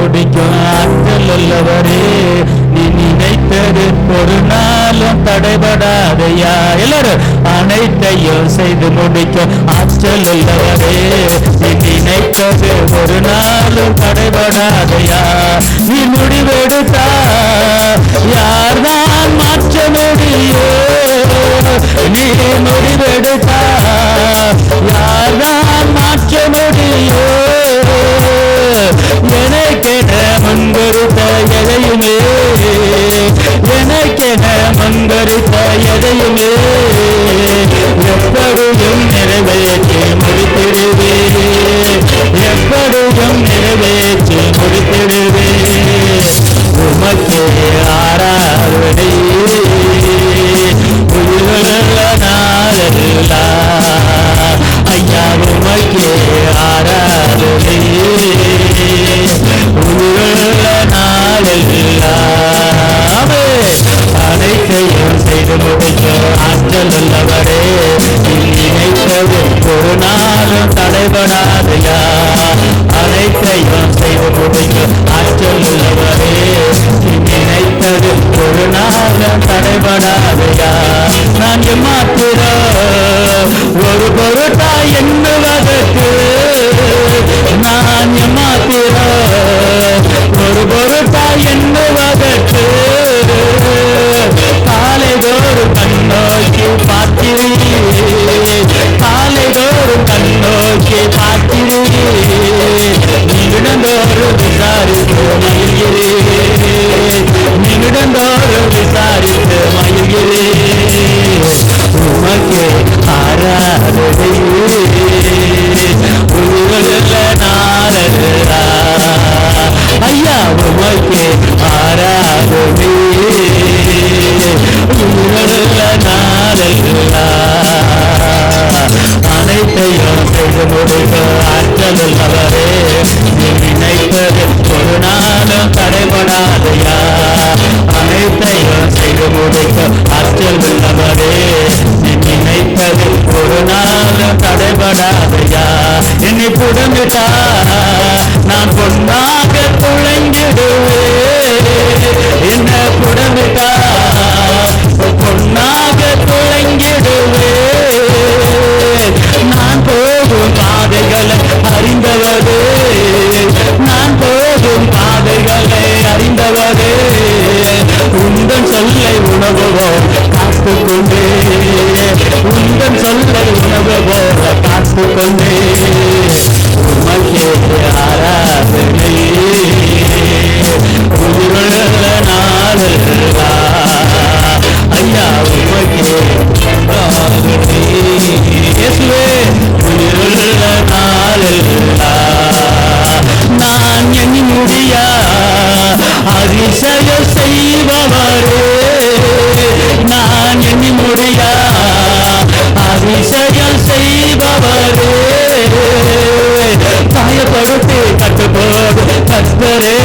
முடிக்கும் ஆற்றல் உள்ளவரே, நீ நினைத்தது ஒரு நாளும் தடைபடாதையா. எல்லாரும் அனைத்தையும் செய்து முடிக்கும் ஆற்றல் உள்ளவரே, நீ நினைத்தது ஒரு நாளும் தடைபடாதையா. நீ முடிவெடுத்தா யார்தான் மாற்ற முடியும்? நீ முடிவெடுத்தா யார்தான் மாற்ற முடியும்? எனக்கென முன்கருத்த எதையுமே, எனக்கென முன்கருத்த எதையுமே எப்படியும் நிறைவேற்றி முடித்திடுவே, எப்படியும் நிறைவேற்றி முடித்திடுவே. உமக்கே ஆராதனை உயிருள்ள நாளெல்லாம், ஐயா உமக்கே ஆராதனை உயிருள்ள நாளெல்லாம். அனைத்தையும் செய்து முடிக்க ஆற்றல் உள்ளவரே, நினைத்தது ஒரு நாளும் தடைபடாதையா. அனைத்தையும் செய்து முடிக்க ஆற்றல் உள்ளவரே, நினைத்தது ஒரு நாளும் தடைபடாதையா. நான் மாத்திரம் ஒரு பொருட்டா எண்ணுவதற்கு, நான் மாத்திரம் ஒரு பொருட்டா எண்ணுவதற்கு காலைதோறும் கண்ணோக்கி பார்க்கிறீர், காலைதோறும் கண்ணோக்கி பார்க்கிறீர். நிமிடந்தோறும் விசாரித்து மகிழ்கிறேன், நிமிடந்தோறும் விசாரித்து மகிழ்கிறேன். உமக்கே ஆராதனை உயிருள்ள நாளெல்லாம், ஐயா உமக்கே ஆராதனை உயிருள்ள நாளெல்லாம். அனைத்தையும் செய்து முடிக்க ஆற்றல் உள்ளவரே, நீ நினைப்பது ஒரு நாளும் தடைபடாதையா. அனைத்தையும் செய்து முடிக்க ஆற்றல் உள்ளவரே, நீ நினைப்பது ஒரு நாளும் தடைபடாதையா. என்னை புடமிட்டா நான் பொன்னாக துளைஞ்சிடுவேன், என்ன புடமிட்டா பொன்னாக துளைஞ்சிடுவேன். நான் போகும் பாதைகளை அறிந்தவரே, நான் போகும் பாதைகளை அறிந்தவரே, உந்தன் சொல்லை உணவு போல காத்துக்கொண்டே, உந்தன் சொல்லை உணவு போல காத்துக்கொண்டே. உமக்கே ஆராதனை உயிருள்ள நாளெல்லாம், ஐயா உமக்கே ஆராதனை இயேசுவே உயிருள்ள நாளெல்லாம். நான் எண்ணி முடியா அதிசய செய்பவரே, நான் எண்ணி முடியா அதிசயம் செய்பவரே, காயப்படுத்தி கட்டுப்போடு கத்தரே